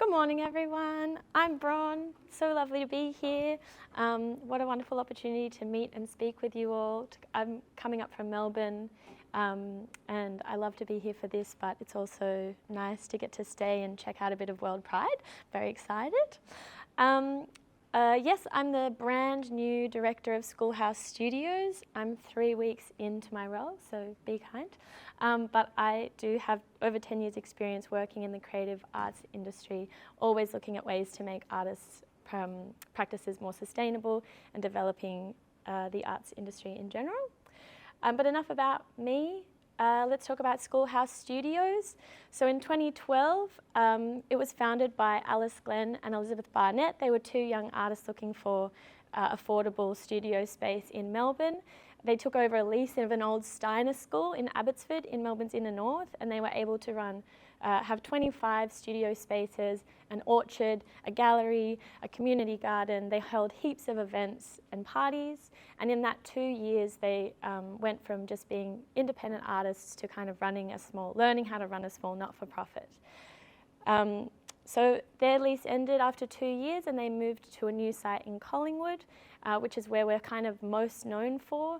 Good morning, everyone. I'm Bron. So lovely to be here. What a wonderful opportunity to meet and speak with you all. I'm coming up from Melbourne, and I love to be here for this, but it's also nice to get to stay and check out a bit of World Pride. Very excited. Yes, I'm the brand new director of Schoolhouse Studios. I'm 3 weeks into my role, so be kind. But I do have over 10 years experience working in the creative arts industry, always looking at ways to make artists' practices more sustainable and developing the arts industry in general. But enough about me. Let's talk about Schoolhouse Studios. So in 2012, it was founded by Alice Glenn and Elizabeth Barnett. They were two young artists looking for affordable studio space in Melbourne. They took over a lease of an old Steiner school in Abbotsford in Melbourne's inner north, and they were able to have 25 studio spaces, an orchard, a gallery, a community garden. They held heaps of events and parties, and in that 2 years they went from just being independent artists to kind of learning how to run a small not-for-profit. So their lease ended after 2 years and they moved to a new site in Collingwood, which is where we're kind of most known for.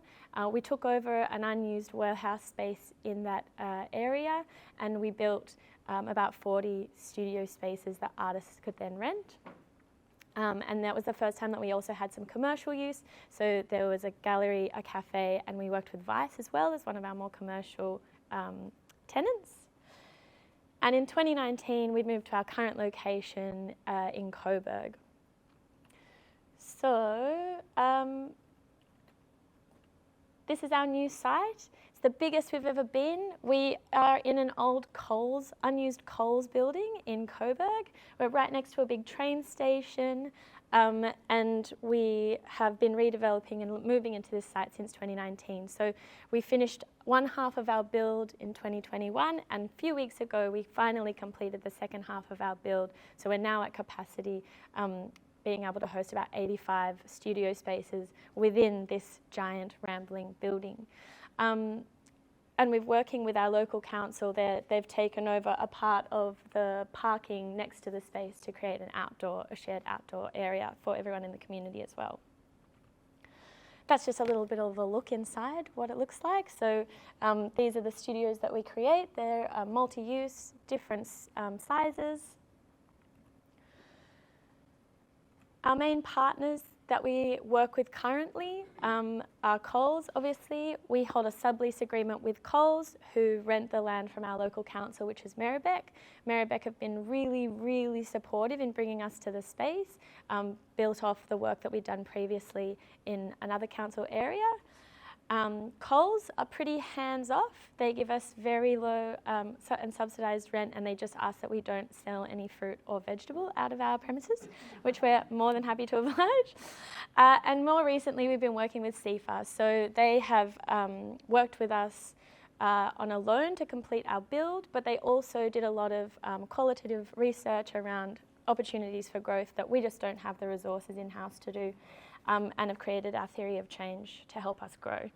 We took over an unused warehouse space in that area, and we built about 40 studio spaces that artists could then rent. And that was the first time that we also had some commercial use. So there was a gallery, a cafe, and we worked with Vice as well as one of our more commercial tenants. And in 2019, we moved to our current location in Coburg. So this is our new site. It's the biggest we've ever been. We are in an old unused Coles building in Coburg. We're right next to a big train station, and we have been redeveloping and moving into this site since 2019. So we finished one half of our build in 2021, and a few weeks ago we finally completed the second half of our build. So we're now at capacity, being able to host about 85 studio spaces within this giant rambling building. And we're working with our local council. They've taken over a part of the parking next to the space to create a shared outdoor area for everyone in the community as well. That's just a little bit of a look inside what it looks like. So these are the studios that we create. They're multi-use, different sizes. Our main partners that we work with currently are Coles, obviously. We hold a sublease agreement with Coles, who rent the land from our local council, which is Merri-Bek. Merri-Bek have been really, really supportive in bringing us to the space, built off the work that we'd done previously in another council area. Coles are pretty hands-off. They give us very low and subsidised rent, and they just ask that we don't sell any fruit or vegetable out of our premises, which we're more than happy to oblige. And more recently, we've been working with CFA. So they have worked with us on a loan to complete our build, but they also did a lot of qualitative research around opportunities for growth that we just don't have the resources in-house to do, and have created our theory of change to help us grow.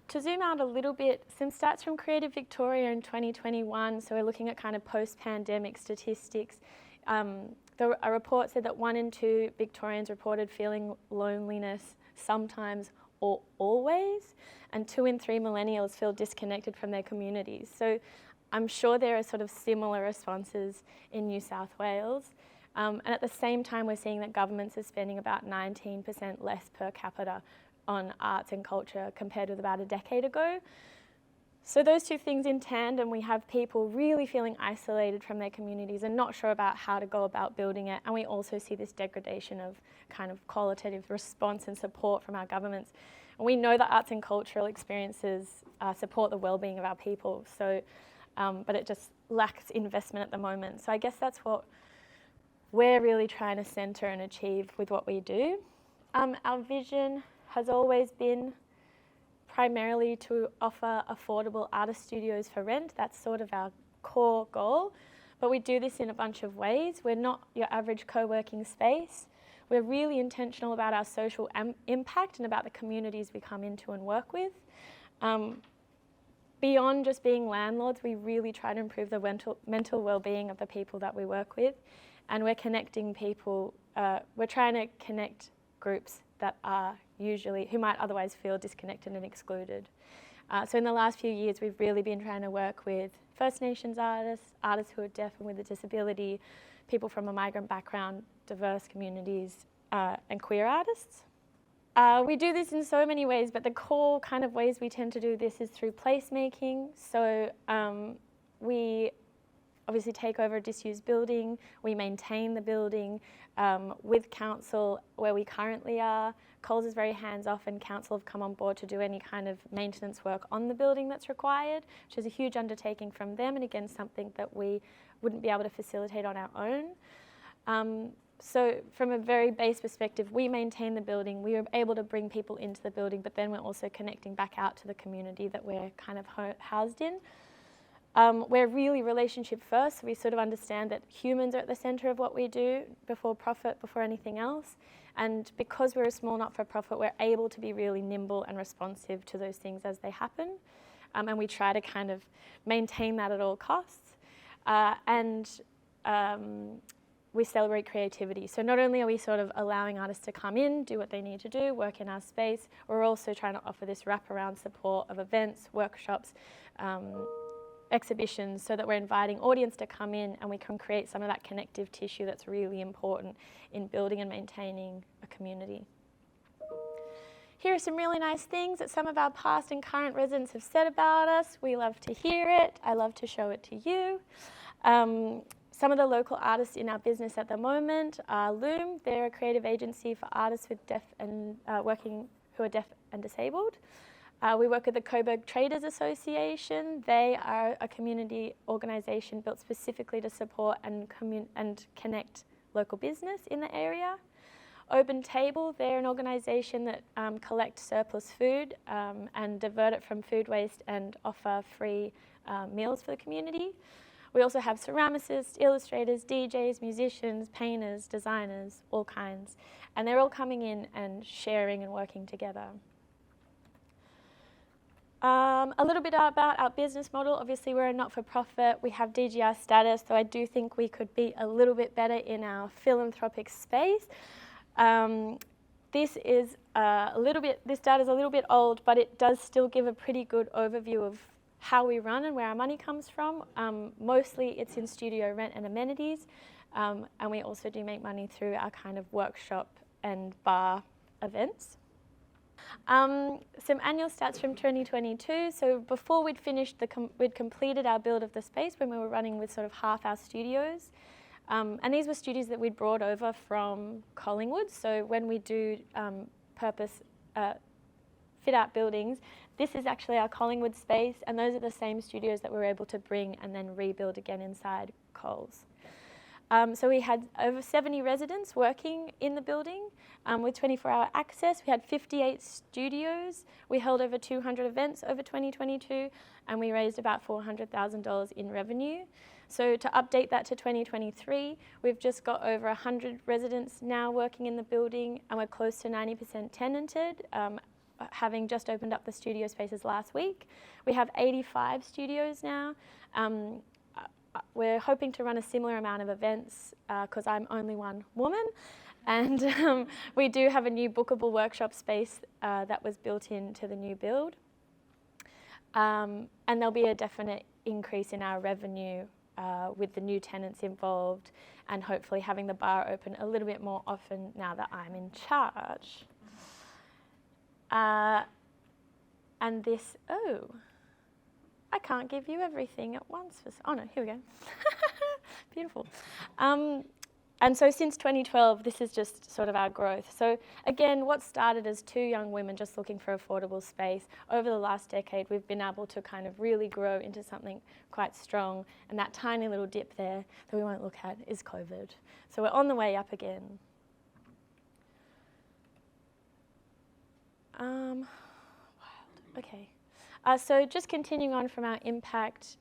To zoom out a little bit, some stats from Creative Victoria in 2021, so we're looking at kind of post-pandemic statistics. A report said that 1 in 2 Victorians reported feeling loneliness sometimes or always, and 2 in 3 millennials feel disconnected from their communities. So I'm sure there are sort of similar responses in New South Wales. And at the same time, we're seeing that governments are spending about 19% less per capita on arts and culture compared with about a decade ago. So those two things in tandem, we have people really feeling isolated from their communities and not sure about how to go about building it. And we also see this degradation of kind of qualitative response and support from our governments. And we know that arts and cultural experiences support the well-being of our people. So, but it just lacks investment at the moment. So I guess that's what we're really trying to centre and achieve with what we do. Our vision has always been primarily to offer affordable artist studios for rent. That's sort of our core goal. But we do this in a bunch of ways. We're not your average co-working space. We're really intentional about our social impact and about the communities we come into and work with. beyond just being landlords, we really try to improve the mental well-being of the people that we work with, and we're connecting people, we're trying to connect groups that are who might otherwise feel disconnected and excluded. So in the last few years, we've really been trying to work with First Nations artists, artists who are deaf and with a disability, people from a migrant background, diverse communities, and queer artists. We do this in so many ways, but the core kind of ways we tend to do this is through placemaking. So we obviously take over a disused building, we maintain the building with council where we currently are. Coles is very hands-off, and council have come on board to do any kind of maintenance work on the building that's required, which is a huge undertaking from them, and again something that we wouldn't be able to facilitate on our own. So from a very base perspective, we maintain the building, we are able to bring people into the building, but then we're also connecting back out to the community that we're kind of housed in. We're really relationship first, so we sort of understand that humans are at the centre of what we do, before profit, before anything else. And because we're a small not-for-profit, we're able to be really nimble and responsive to those things as they happen. And we try to kind of maintain that at all costs. We celebrate creativity. So not only are we sort of allowing artists to come in, do what they need to do, work in our space, we're also trying to offer this wraparound support of events, workshops, exhibitions, so that we're inviting audience to come in and we can create some of that connective tissue that's really important in building and maintaining a community. Here are some really nice things that some of our past and current residents have said about us. We love to hear it. I love to show it to you. Some of the local artists in our business at the moment are Loom. They're a creative agency for artists with who are deaf and disabled. We work with the Coburg Traders Association. They are a community organisation built specifically to support and connect local business in the area. Open Table, they're an organisation that collects surplus food and divert it from food waste and offer free meals for the community. We also have ceramicists, illustrators, DJs, musicians, painters, designers, all kinds. And they're all coming in and sharing and working together. A little bit about our business model. Obviously, we're a not-for-profit. We have DGR status, so I do think we could be a little bit better in our philanthropic space. This data is a little bit old, but it does still give a pretty good overview of how we run and where our money comes from. Mostly it's in studio rent and amenities, and we also do make money through our kind of workshop and bar events. Some annual stats from 2022. So before we'd completed our build of the space when we were running with sort of half our studios. And these were studios that we'd brought over from Collingwood. So when we do fit out buildings, this is actually our Collingwood space, and those are the same studios that we were able to bring and then rebuild again inside Coles. So we had over 70 residents working in the building with 24-hour access. We had 58 studios. We held over 200 events over 2022, and we raised about $400,000 in revenue. So to update that to 2023, we've just got over 100 residents now working in the building, and we're close to 90% tenanted, having just opened up the studio spaces last week. We have 85 studios now. We're hoping to run a similar amount of events because I'm only one woman, and we do have a new bookable workshop space that was built into the new build. And there'll be a definite increase in our revenue with the new tenants involved, and hopefully having the bar open a little bit more often now that I'm in charge. And this, I can't give you everything at once. Oh no, here we go. Beautiful. And so since 2012, this is just sort of our growth. So again, what started as two young women just looking for affordable space, over the last decade, we've been able to kind of really grow into something quite strong. And that tiny little dip there that we won't look at is COVID. So we're on the way up again. Wild. Okay. So just continuing on from our impact,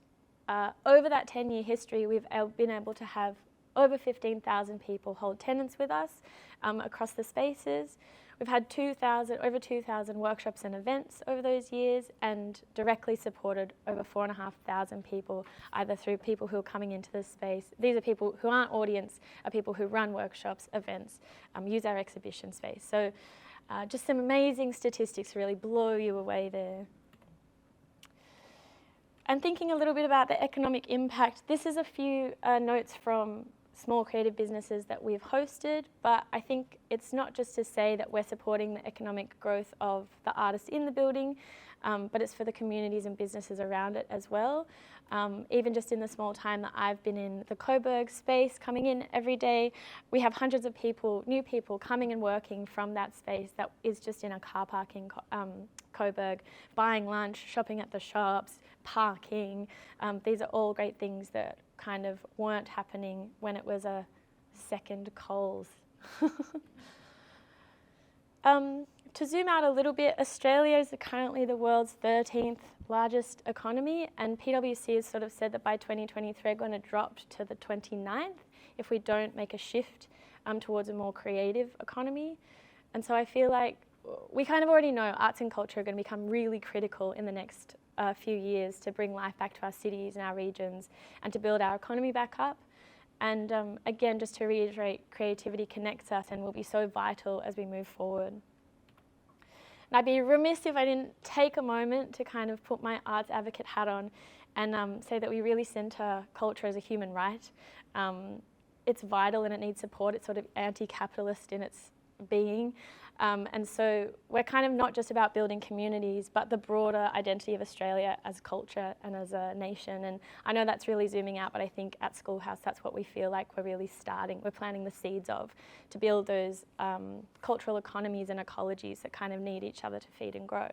over that 10-year history, we've been able to have over 15,000 people hold tenants with us across the spaces. We've had over 2,000 workshops and events over those years, and directly supported over 4,500 people, either through people who are coming into the space. These are people who aren't audience, are people who run workshops, events, use our exhibition space. So just some amazing statistics really blow you away there. And thinking a little bit about the economic impact, this is a few notes from small creative businesses that we've hosted, but I think it's not just to say that we're supporting the economic growth of the artists in the building, but it's for the communities and businesses around it as well. Even just in the small time that I've been in the Coburg space, coming in every day, we have hundreds of people, new people coming and working from that space that is just in a car park in Coburg, buying lunch, shopping at the shops, parking. These are all great things that kind of weren't happening when it was a second Coles. To zoom out a little bit, Australia is currently the world's 13th largest economy, and PwC has sort of said that by 2023 we're going to drop to the 29th if we don't make a shift towards a more creative economy. And so I feel like we kind of already know arts and culture are going to become really critical in the next few years to bring life back to our cities and our regions and to build our economy back up. And again, just to reiterate, creativity connects us and will be so vital as we move forward. And I'd be remiss if I didn't take a moment to kind of put my arts advocate hat on and say that we really centre culture as a human right. It's vital and it needs support. It's sort of anti-capitalist in its being. And so we're kind of not just about building communities, but the broader identity of Australia as culture and as a nation. And I know that's really zooming out, but I think at Schoolhouse, that's what we feel like we're really starting. We're planting the seeds of to build those cultural economies and ecologies that kind of need each other to feed and grow.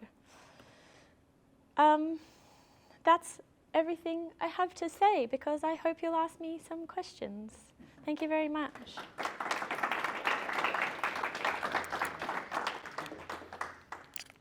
That's everything I have to say, because I hope you'll ask me some questions. Thank you very much.